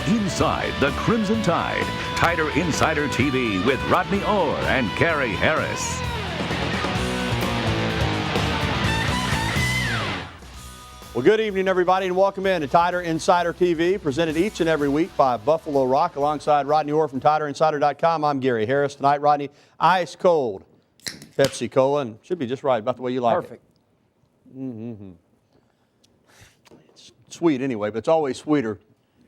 Inside the Crimson Tide, Tider Insider TV with Rodney Orr and Gary Harris. Well, good evening, everybody, and welcome in to Tider Insider TV, presented each and every week by Buffalo Rock, alongside Rodney Orr from TiderInsider.com. I'm Gary Harris. Tonight, Rodney, ice cold Pepsi Cola, and should be just right, about the way you like Perfect. it. It's sweet anyway, but it's always sweeter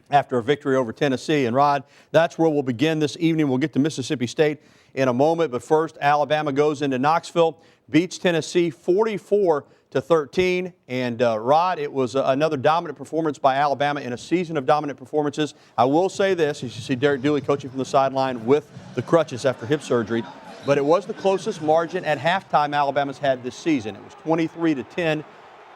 after a victory over Tennessee. And Rod, that's where we'll begin this evening. We'll get to Mississippi State in a moment, but first, Alabama goes into Knoxville, beats Tennessee 44-13, and Rod, it was another dominant performance by Alabama in a season of dominant performances. I will say this, as you see Derek Dooley coaching from the sideline with the crutches after hip surgery, but it was the closest margin at halftime Alabama's had this season. It was 23-10,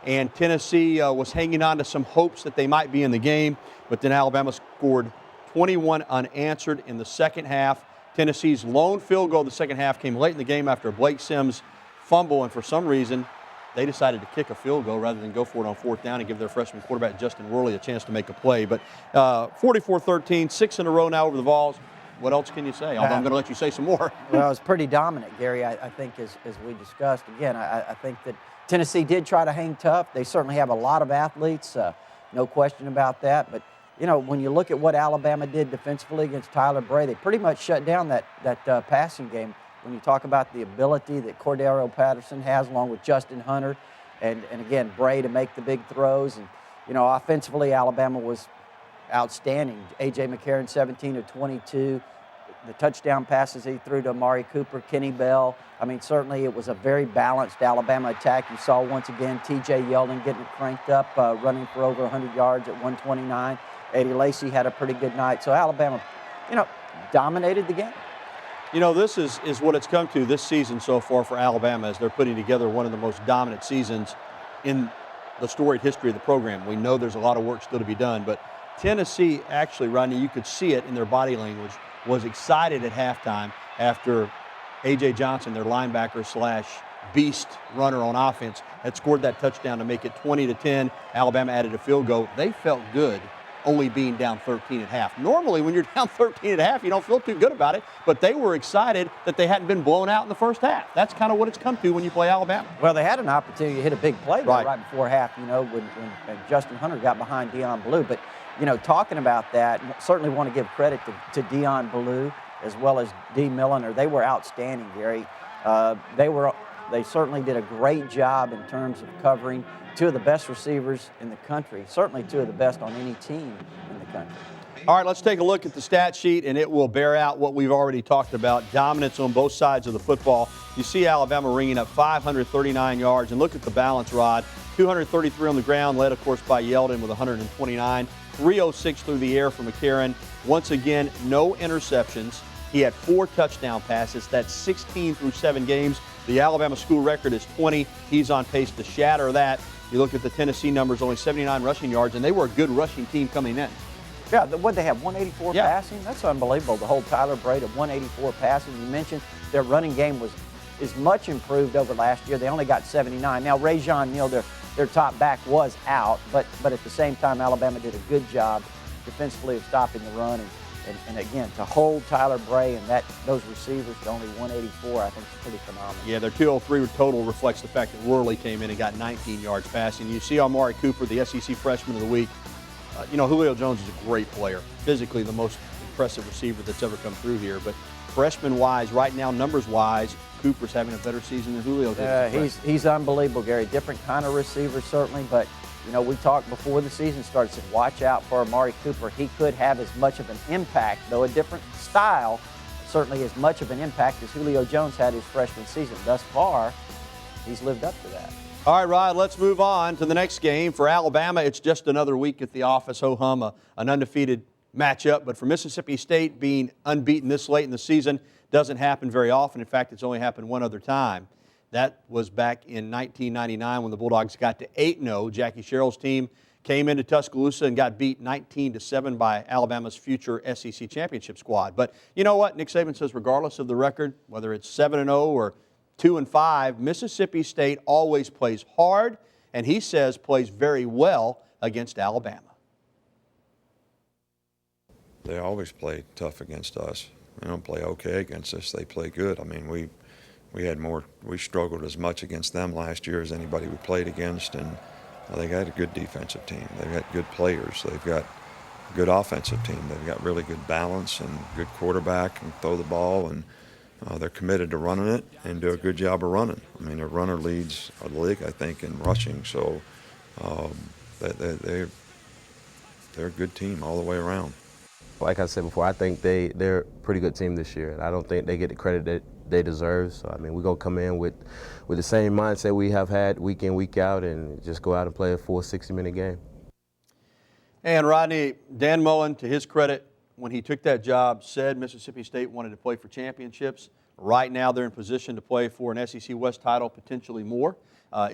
and Tennessee was hanging on to some hopes that they might be in the game, but then Alabama scored 21 unanswered in the second half. Tennessee's lone field goal of the second half came late in the game after a Blake Sims fumble, and for some reason, they decided to kick a field goal rather than go for it on fourth down and give their freshman quarterback Justin Worley a chance to make a play. But 44-13, 6 in a row now over the Vols. What else can you say? Although I'm going to let you say some more. Well, it was pretty dominant, Gary, I think, as we discussed. Again, I think that Tennessee did try to hang tough. They certainly have a lot of athletes, no question about that. But, you know, when you look at what Alabama did defensively against Tyler Bray, they pretty much shut down that passing game. When you talk about the ability that Cordero Patterson has, along with Justin Hunter, and again, Bray to make the big throws. And, you know, offensively, Alabama was outstanding. A.J. McCarron, 17-22. The touchdown passes he threw to Amari Cooper, Kenny Bell. I mean, certainly it was a very balanced Alabama attack. You saw once again T.J. Yeldon getting it cranked up, running for over 100 yards at 129. Eddie Lacy had a pretty good night. So Alabama, you know, dominated the game. You know, this is what it's come to this season so far for Alabama, as they're putting together one of the most dominant seasons in the storied history of the program. We know there's a lot of work still to be done, but Tennessee actually, Rodney, you could see it in their body language, was excited at halftime after A.J. Johnson, their linebacker / beast runner on offense, had scored that touchdown to make it 20-10. Alabama added a field goal. They felt good only being down 13 at half. Normally, when you're down 13 at half, you don't feel too good about it, but they were excited that they hadn't been blown out in the first half. That's kind of what it's come to when you play Alabama. Well, they had an opportunity to hit a big play right before half, you know, when Justin Hunter got behind Deion Blue. But, you know, talking about that, certainly want to give credit to Deion Blue as well as D. Milliner. They were outstanding, Gary. They certainly did a great job in terms of covering two of the best receivers in the country, certainly two of the best on any team in the country. All right, let's take a look at the stat sheet, and it will bear out what we've already talked about, dominance on both sides of the football. You see Alabama ringing up 539 yards, and look at the balance, Rod. 233 on the ground, led, of course, by Yeldon with 129. 306 through the air for McCarron. Once again, no interceptions. He had 4 touchdown passes. That's 16 through 7 games. The Alabama school record is 20. He's on pace to shatter that. You look at the Tennessee numbers, only 79 rushing yards, and they were a good rushing team coming in. Yeah, what they have, 184 passing? That's unbelievable. The whole Tyler Bray to 184 passing. You mentioned their running game is much improved over last year. They only got 79. Now, Rajon Neal, their top back, was out, but at the same time, Alabama did a good job defensively of stopping the run. And again, to hold Tyler Bray and those receivers to only 184, I think is pretty phenomenal. Yeah, their 203 total reflects the fact that Worley came in and got 19 yards passing. You see Amari Cooper, the SEC Freshman of the Week. You know, Julio Jones is a great player, physically the most impressive receiver that's ever come through here. But freshman-wise, right now, numbers-wise, Cooper's having a better season than Julio did. He's unbelievable, Gary. Different kind of receiver, certainly, but you know, we talked before the season started, said watch out for Amari Cooper. He could have as much of an impact, though a different style, certainly as much of an impact as Julio Jones had his freshman season. Thus far, he's lived up to that. All right, Rod, let's move on to the next game. For Alabama, it's just another week at the office, ho-hum, an undefeated matchup. But for Mississippi State, being unbeaten this late in the season doesn't happen very often. In fact, it's only happened one other time. That was back in 1999 when the Bulldogs got to 8-0. Jackie Sherrill's team came into Tuscaloosa and got beat 19-7 by Alabama's future SEC championship squad. But you know what? Nick Saban says regardless of the record, whether it's 7-0 or 2-5, Mississippi State always plays hard, and he says plays very well against Alabama. they always play tough against us. They don't play okay against us. They play good. I mean, we struggled as much against them last year as anybody we played against, and they got a good defensive team. They've got good players. They've got a good offensive team. They've got really good balance and good quarterback and throw the ball, and they're committed to running it and do a good job of running. I mean, their runner leads the league, I think, in rushing. So they're a good team all the way around. Like I said before, I think they're a pretty good team this year, and I don't think they get the credit that they deserve. So, I mean, we're going to come in with the same mindset we have had week in, week out, and just go out and play a full 60-minute game. And Rodney, Dan Mullen, to his credit, when he took that job, said Mississippi State wanted to play for championships. Right now, they're in position to play for an SEC West title, potentially more.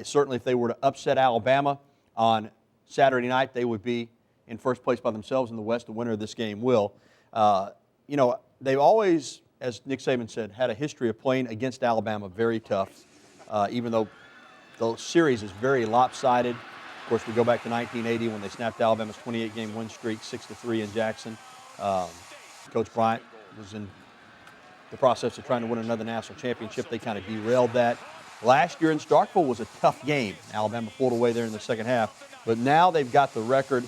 Certainly, if they were to upset Alabama on Saturday night, they would be in first place by themselves in the West. The winner of this game will. You know, they've always, as Nick Saban said, had a history of playing against Alabama very tough, even though the series is very lopsided. Of course, we go back to 1980 when they snapped Alabama's 28-game win streak, 6-3 in Jackson. Coach Bryant was in the process of trying to win another national championship. They kind of derailed that. Last year in Starkville was a tough game. Alabama pulled away there in the second half. But now they've got the record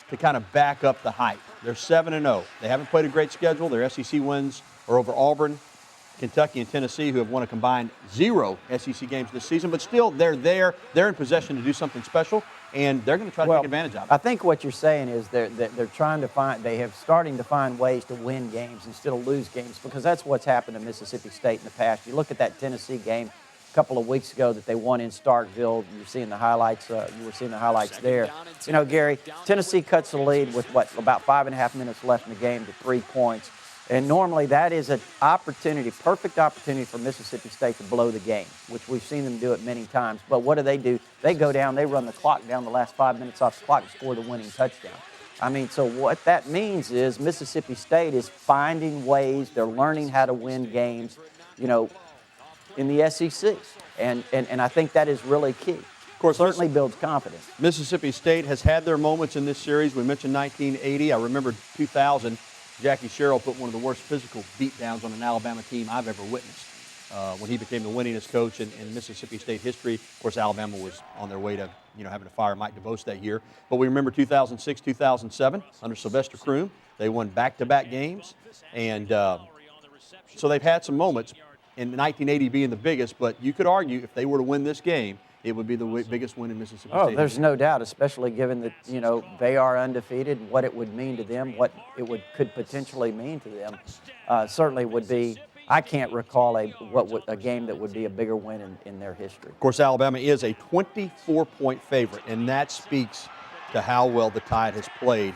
to kind of back up the hype. They're 7-0. They haven't played a great schedule. Their SEC wins are over Auburn, Kentucky, and Tennessee, who have won a combined 0 SEC games this season. But still, they're there. They're in possession to do something special, and they're going to try to take advantage of it. I think what you're saying is they're trying to find, they have starting to find ways to win games instead of lose games, because that's what's happened to Mississippi State in the past. You look at that Tennessee game a couple of weeks ago that they won in Starkville. You're seeing the highlights. You were seeing the highlights there. You know, Gary, Tennessee cuts the lead with about 5.5 minutes left in the game to 3 points. And normally that is an opportunity, perfect opportunity for Mississippi State to blow the game, which we've seen them do it many times. But what do? They go down, they run the clock down the last 5 minutes off the clock and score the winning touchdown. I mean, so what that means is Mississippi State is finding ways, they're learning how to win games, you know, in the SEC. And I think that is really key. Of course, certainly builds confidence. Mississippi State has had their moments in this series. We mentioned 1980. I remember 2000. Jackie Sherrill put one of the worst physical beatdowns on an Alabama team I've ever witnessed when he became the winningest coach in Mississippi State history. Of course, Alabama was on their way to having to fire Mike DeVos that year. But we remember 2006, 2007 under Sylvester Croom. They won back-to-back games. And so they've had some moments, in 1980 being the biggest. But you could argue if they were to win this game, it would be the biggest win in Mississippi State. Oh, there's no doubt, especially given that, you know, they are undefeated, what it would mean to them, what it could potentially mean to them. Certainly would be, I can't recall a game that would be a bigger win in their history. Of course, Alabama is a 24-point favorite, and that speaks to how well the Tide has played,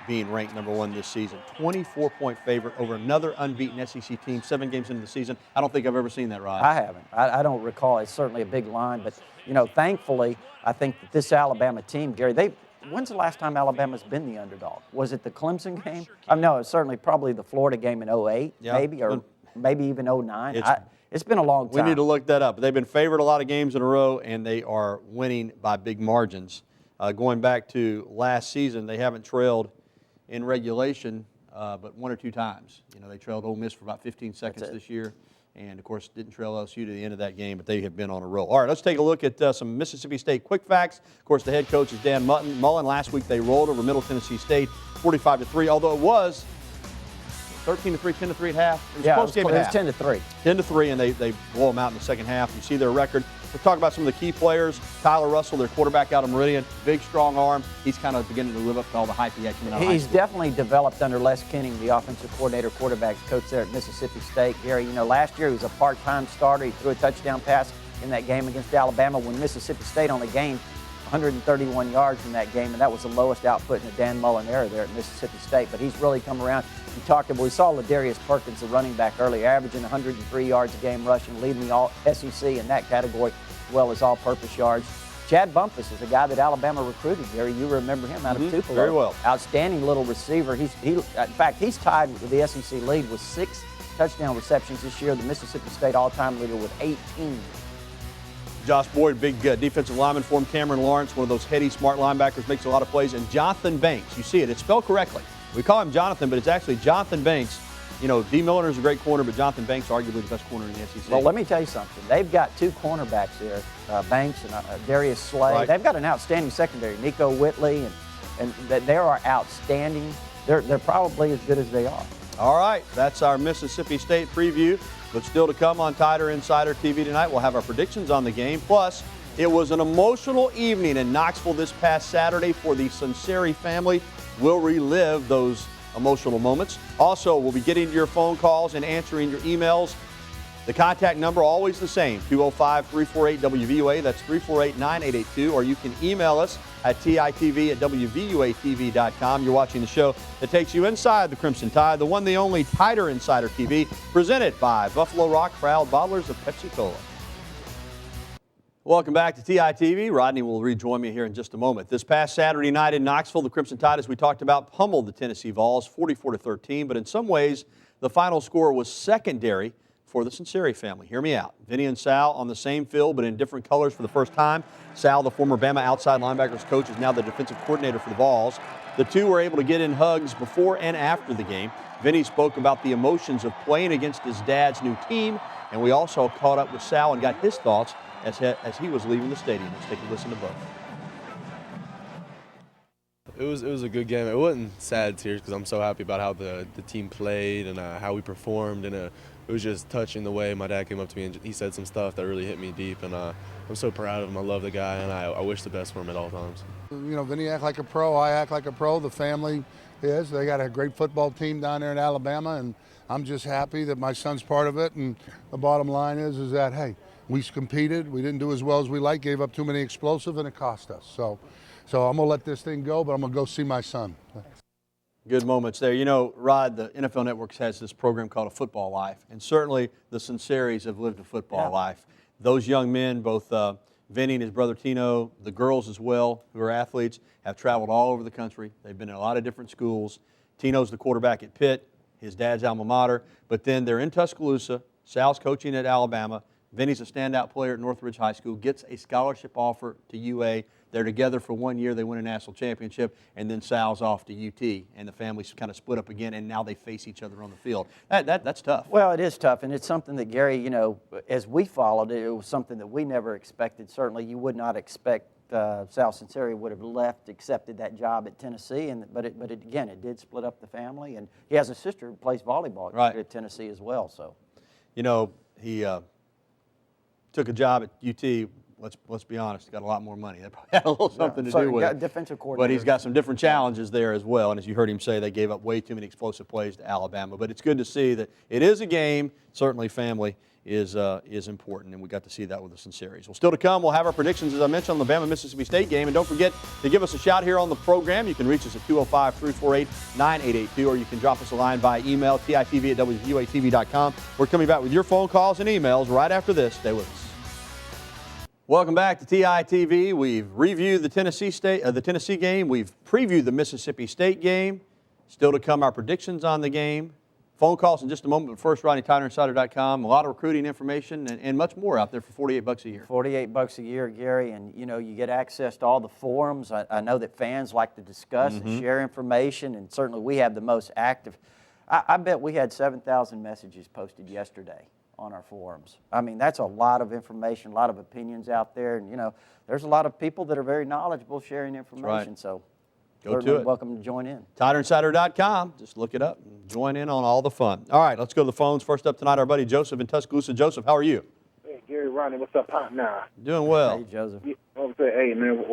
being ranked #1 this season. 24-point favorite over another unbeaten SEC team 7 games into the season. I don't think I've ever seen that, Rod. I haven't. I don't recall. It's certainly a big line. But, you know, thankfully, I think that this Alabama team, Gary, when's the last time Alabama's been the underdog? Was it the Clemson game? No, it's certainly probably the Florida game in 08, maybe, or maybe even 09. It's been a long time. We need to look that up. They've been favored a lot of games in a row, and they are winning by big margins. Going back to last season, they haven't trailed in regulation, but 1 or 2 times. You know, they trailed Ole Miss for about 15 seconds this year, and of course didn't trail LSU to the end of that game, but they have been on a roll. All right, let's take a look at some Mississippi State quick facts. Of course, the head coach is Dan Mullen. Last week they rolled over Middle Tennessee State 45-3, although it was 13-3, 10-3 at half. It was a close game at half. It was 10-3. 10-3, and they blow them out in the second half. You see their record. We'll talk about some of the key players. Tyler Russell, their quarterback out of Meridian, big, strong arm. He's kind of beginning to live up to all the hype he had coming out of high He's school. definitely developed under Les Kenning, the offensive coordinator, quarterback coach there at Mississippi State. Gary, you know, last year he was a part-time starter. He threw a touchdown pass in that game against Alabama when Mississippi State only gained 131 yards in that game, and that was the lowest output in the Dan Mullen era there at Mississippi State. But he's really come around. We saw Ladarius Perkins, the running back, earlier, averaging 103 yards a game rushing, leading the all-SEC in that category, as well as all-purpose yards. Chad Bumpus is a guy that Alabama recruited, Gary. You remember him out of Tupelo. Very well. Outstanding little receiver. In fact, he's tied with the SEC lead with 6 touchdown receptions this year. The Mississippi State all-time leader with 18. Josh Boyd, big defensive lineman for him. Cameron Lawrence, one of those heady, smart linebackers, makes a lot of plays. And Jonathan Banks, you see it. It's spelled correctly. We call him Jonathan, but it's actually Jonathan Banks. You know, D. Milner's a great corner, but Jonathan Banks arguably the best corner in the SEC. Well, let me tell you something. They've got two cornerbacks there, Banks and Darius Slay. Right. They've got an outstanding secondary, Nico Whitley, and they are outstanding. They're probably as good as they are. All right, that's our Mississippi State preview. But still to come on Tider Insider TV tonight, we'll have our predictions on the game. Plus, it was an emotional evening in Knoxville this past Saturday for the Sunseri family. We'll relive those emotional moments. Also, we'll be getting to your phone calls and answering your emails. The contact number always the same, 205-348-WVUA. That's 348-9882. Or you can email us at titv@wvuatv.com. You're watching the show that takes you inside the Crimson Tide, the one, the only Tider Insider TV, presented by Buffalo Rock, proud bottlers of Pepsi-Cola. Welcome back to TITV. Rodney will rejoin me here in just a moment. This past Saturday night in Knoxville, the Crimson Tide, as we talked about, pummeled the Tennessee Vols 44-13. But in some ways, the final score was secondary for the Sunseri family. Hear me out. Vinny and Sal on the same field, but in different colors for the first time. Sal, the former Bama outside linebackers coach, is now the defensive coordinator for the Vols. The two were able to get in hugs before and after the game. Vinny spoke about the emotions of playing against his dad's new team, and we also caught up with Sal and got his thoughts as he was leaving the stadium. Let's take a listen to both. It was a good game. It wasn't sad tears because I'm so happy about how the team played and how we performed, and it was just touching the way my dad came up to me and he said some stuff that really hit me deep, and I'm so proud of him. I love the guy, and I wish the best for him at all times. You know, Vinny act like a pro, I act like a pro, the family is. They got a great football team down there in Alabama, and I'm just happy that my son's part of it, and the bottom line is that, hey, we competed, we didn't do as well as we like, gave up too many explosives, and it cost us. So I'm going to let this thing go, but I'm going to go see my son. Good moments there. You know, Rod, the NFL Network has this program called A Football Life, and certainly the Sunseris have lived a football life. Those young men, both Vinny and his brother Tino, the girls as well, who are athletes, have traveled all over the country. They've been in a lot of different schools. Tino's the quarterback at Pitt, his dad's alma mater, but then they're in Tuscaloosa. Sal's coaching at Alabama. Vinny's a standout player at Northridge High School, gets a scholarship offer to UA. They're together for 1 year. They win a national championship, and then Sal's off to UT, and the family's kind of split up again, and now they face each other on the field. That's tough. Well, it is tough, and it's something that, Gary, you know, as we followed it, it was something that we never expected. Certainly, you would not expect Sal Sunseri would have accepted that job at Tennessee, but again, it did split up the family, and he has a sister who plays volleyball at Tennessee as well. So, you know, he took a job at UT. Let's be honest, got a lot more money. That probably had a little something to do with it. Defensive coordinator. But he's got some different challenges there as well. And as you heard him say, they gave up way too many explosive plays to Alabama. But it's good to see that it is a game. Certainly, family is important, and we got to see that with the Sunseris. Well, still to come, we'll have our predictions, as I mentioned, on the Bama-Mississippi State game. And don't forget to give us a shout here on the program. You can reach us at 205-348-9882, or you can drop us a line by email, titv@wvuatv.com. We're coming back with your phone calls and emails right after this. Stay with us. Welcome back to TITV. We've reviewed the Tennessee game. We've previewed the Mississippi State game. Still to come, our predictions on the game. Phone calls in just a moment, but first, RodneyTiderInsider.com. A lot of recruiting information and much more out there for $48 a year. $48 a year, Gary, and you know, you get access to all the forums. I know that fans like to discuss and share information, and certainly we have the most active. I bet we had 7,000 messages posted yesterday on our forums. I mean, that's a lot of information, a lot of opinions out there, and you know, there's a lot of people that are very knowledgeable sharing information. Right. So, go to it. Welcome to join in. TiderInsider.com. Just look it up and join in on all the fun. All right, let's go to the phones. First up tonight, our buddy Joseph in Tuscaloosa. Joseph, how are you? Hey, Gary, Rodney, what's up, hot now? Doing well. Hey, Joseph. Hey, man,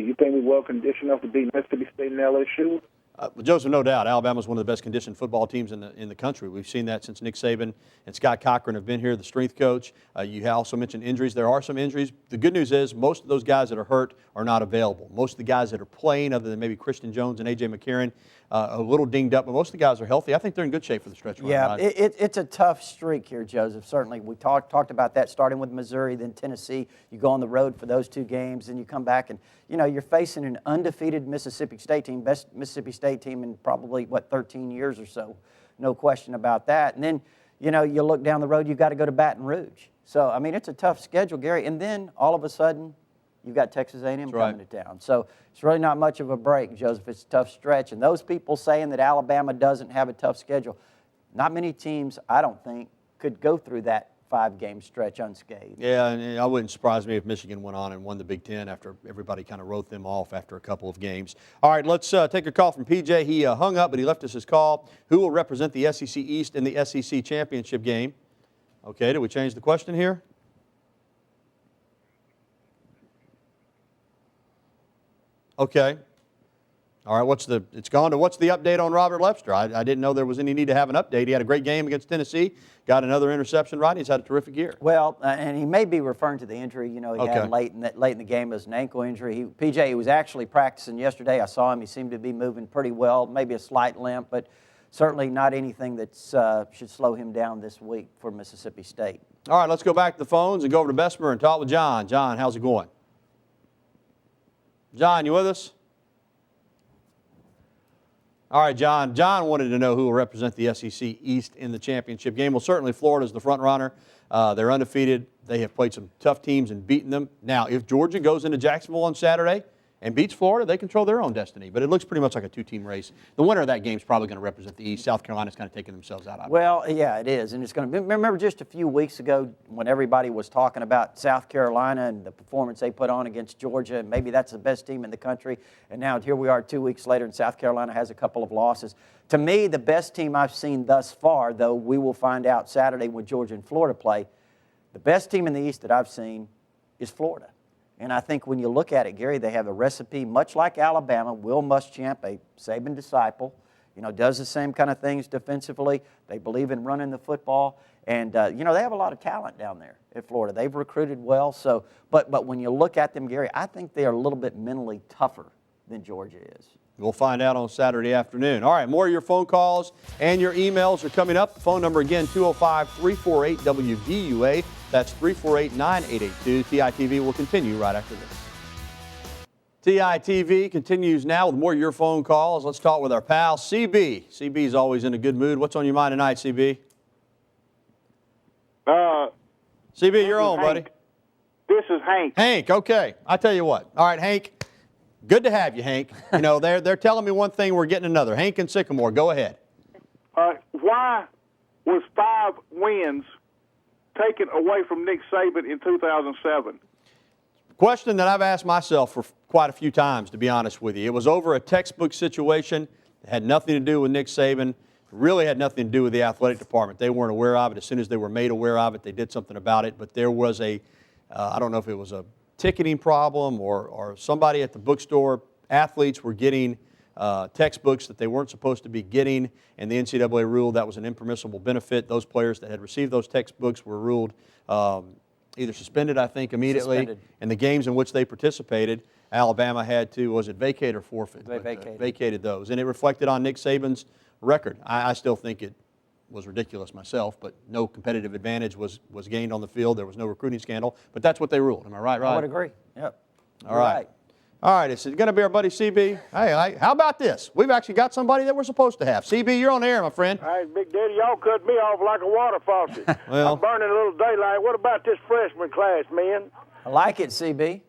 you think we well conditioned enough to beat Mississippi State and LSU? Well, Joseph, no doubt, Alabama's one of the best conditioned football teams in the country. We've seen that since Nick Saban and Scott Cochran have been here, the strength coach. You also mentioned injuries. There are some injuries. The good news is most of those guys that are hurt are not available. Most of the guys that are playing, other than maybe Christian Jones and A.J. McCarron, a little dinged up, but most of the guys are healthy. I think they're in good shape for the stretch run. Yeah, it's a tough streak here, Joseph. Certainly, we talked about that, starting with Missouri, then Tennessee. You go on the road for those two games, then you come back, and you know you're facing an undefeated Mississippi State team, best Mississippi State team in probably 13 years or so, no question about that. And then you know you look down the road, you've got to go to Baton Rouge. So I mean, it's a tough schedule, Gary. And then all of a sudden, you've got Texas A&M right. coming to town. So it's really not much of a break, Joseph. It's a tough stretch. And those people saying that Alabama doesn't have a tough schedule, not many teams, I don't think, could go through that 5-game stretch unscathed. Yeah, and I wouldn't surprise me if Michigan went on and won the Big Ten after everybody kind of wrote them off after a couple of games. All right, let's take a call from PJ. He hung up, but he left us his call. Who will represent the SEC East in the SEC championship game? Okay, did we change the question here? Okay. All right, it's gone to what's the update on Robert Lepster? I didn't know there was any need to have an update. He had a great game against Tennessee, got another interception, right? He's had a terrific year. Well, and he may be referring to the injury, he had late in the game as an ankle injury. He was actually practicing yesterday. I saw him. He seemed to be moving pretty well, maybe a slight limp, but certainly not anything that should slow him down this week for Mississippi State. All right, let's go back to the phones and go over to Bessemer and talk with John. John, how's it going? John, you with us? All right, John. John wanted to know who will represent the SEC East in the championship game. Well, certainly Florida's the front runner. They're undefeated. They have played some tough teams and beaten them. Now, if Georgia goes into Jacksonville on Saturday and beats Florida, they control their own destiny. But it looks pretty much like a two-team race. The winner of that game is probably going to represent the East. South Carolina's kind of taking themselves out of it. Well, yeah, it is. And it's going to be, remember just a few weeks ago when everybody was talking about South Carolina and the performance they put on against Georgia, and maybe that's the best team in the country. And now here we are 2 weeks later, and South Carolina has a couple of losses. To me, the best team I've seen thus far, though we will find out Saturday when Georgia and Florida play, the best team in the East that I've seen is Florida. And I think when you look at it, Gary, they have a recipe much like Alabama. Will Muschamp, a Saban disciple, does the same kind of things defensively. They believe in running the football. And, they have a lot of talent down there at Florida. They've recruited well. So, but when you look at them, Gary, I think they are a little bit mentally tougher than Georgia is. We'll find out on Saturday afternoon. All right, more of your phone calls and your emails are coming up. The phone number again, 205-348-WVUA. That's 348-9882. TITV will continue right after this. TITV continues now with more of your phone calls. Let's talk with our pal, CB. CB is always in a good mood. What's on your mind tonight, CB? CB, you're on, buddy. This is Hank. Hank, okay. I tell you what. All right, Hank. Good to have you, Hank. They're telling me one thing, we're getting another. Hank and Sycamore, go ahead. Why was 5 wins taken away from Nick Saban in 2007? Question that I've asked myself for quite a few times, to be honest with you. It was over a textbook situation. It had nothing to do with Nick Saban. It really had nothing to do with the athletic department. They weren't aware of it. As soon as they were made aware of it, they did something about it. But there was I don't know if it was a ticketing problem or somebody at the bookstore, athletes were getting textbooks that they weren't supposed to be getting, and the NCAA ruled that was an impermissible benefit. Those players that had received those textbooks were ruled either suspended, I think, immediately, and the games in which they participated, Alabama had to, was it vacate or forfeit? They vacated those, and it reflected on Nick Saban's record. I still think it was ridiculous myself, but no competitive advantage was gained on the field. There was no recruiting scandal, but that's what they ruled. Am I right, Rod? I would agree. Yep. All right. All right, is it going to be our buddy CB? Hey, how about this? We've actually got somebody that we're supposed to have. CB, you're on the air, my friend. All right, Big Daddy, y'all cut me off like a water faucet. Well, I'm burning a little daylight. What about this freshman class, man? I like it, CB.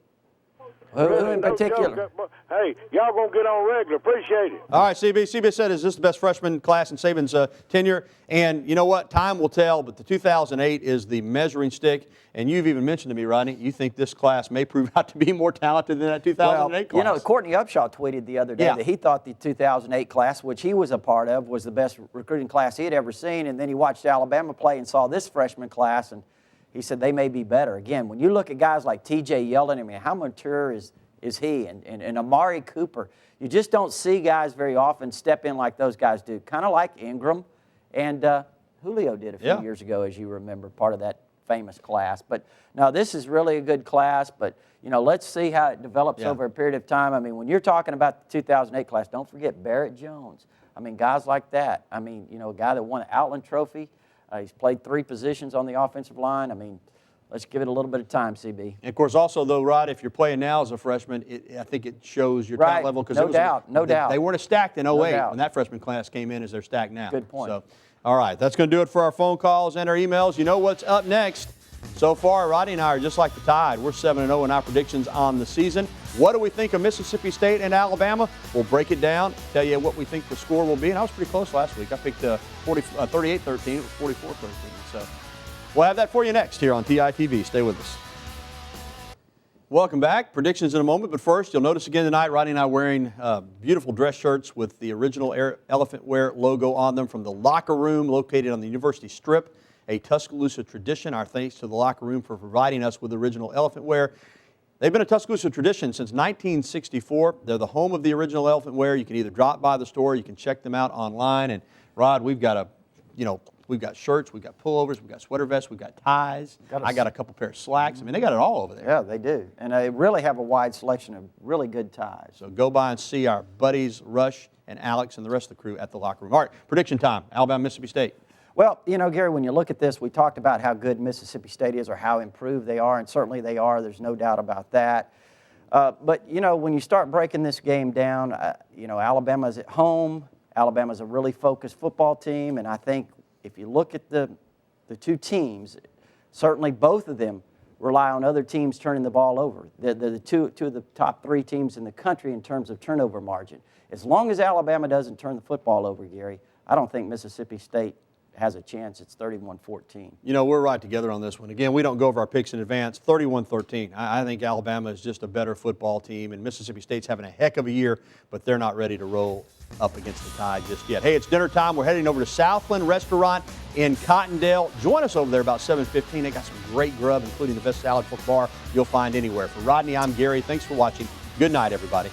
Who in particular? Hey, y'all going to get on regular. Appreciate it. All right, CB. CB said, is this the best freshman class in Saban's tenure? And you know what? Time will tell, but the 2008 is the measuring stick. And you've even mentioned to me, Rodney, you think this class may prove out to be more talented than that 2008 class. Courtney Upshaw tweeted the other day that he thought the 2008 class, which he was a part of, was the best recruiting class he had ever seen. And then he watched Alabama play and saw this freshman class, and he said they may be better. Again, when you look at guys like T.J. Yeldon, I mean, how mature is he? And Amari Cooper, you just don't see guys very often step in like those guys do, kind of like Ingram and Julio did a few years ago, as you remember, part of that famous class. But no, this is really a good class, but let's see how it develops over a period of time. I mean, when you're talking about the 2008 class, don't forget Barrett Jones. I mean, guys like that. I mean, a guy that won an Outland Trophy. He's played 3 positions on the offensive line. I mean, let's give it a little bit of time, CB. And of course, also, though, Rod, if you're playing now as a freshman, I think it shows your talent level. No doubt. They weren't as stacked in 08 when that freshman class came in as they're stacked now. Good point. So, all right, that's going to do it for our phone calls and our emails. You know what's up next? So far, Rodney and I are just like the Tide. We're 7-0 in our predictions on the season. What do we think of Mississippi State and Alabama? We'll break it down, tell you what we think the score will be. And I was pretty close last week. I picked 38-13. It was 44-13. So we'll have that for you next here on Titv. Stay with us. Welcome back. Predictions in a moment, but first, you'll notice again tonight, Rodney and I wearing beautiful dress shirts with the original Elephant Wear logo on them from the Locker Room located on the University Strip, a Tuscaloosa tradition. Our thanks to the Locker Room for providing us with original Elephant Wear. They've been a Tuscaloosa tradition since 1964. They're the home of the original Elephant Wear. You can either drop by the store, you can check them out online. And Rod, we've got we've got shirts, we've got pullovers, we've got sweater vests, we've got ties. I got a couple pair of slacks. I mean, they got it all over there. Yeah, they do. And they really have a wide selection of really good ties. So go by and see our buddies, Rush and Alex and the rest of the crew at the Locker Room. All right, prediction time, Alabama, Mississippi State. Well, you know, Gary, when you look at this, we talked about how good Mississippi State is or how improved they are, and certainly they are. There's no doubt about that. But, you know, when you start breaking this game down, you know, Alabama's at home. Alabama's a really focused football team, and I think if you look at the two teams, certainly both of them rely on other teams turning the ball over. They're the two of the top 3 teams in the country in terms of turnover margin. As long as Alabama doesn't turn the football over, Gary, I don't think Mississippi State has a chance. It's 31-14. You know, we're right together on this one. Again, we don't go over our picks in advance. 31-13. I think Alabama is just a better football team, and Mississippi State's having a heck of a year, but they're not ready to roll up against the Tide just yet. Hey, it's dinner time. We're heading over to Southland Restaurant in Cottondale. Join us over there about 7:15. They got some great grub, including the best salad pork bar you'll find anywhere. For Rodney, I'm Gary. Thanks for watching. Good night, everybody.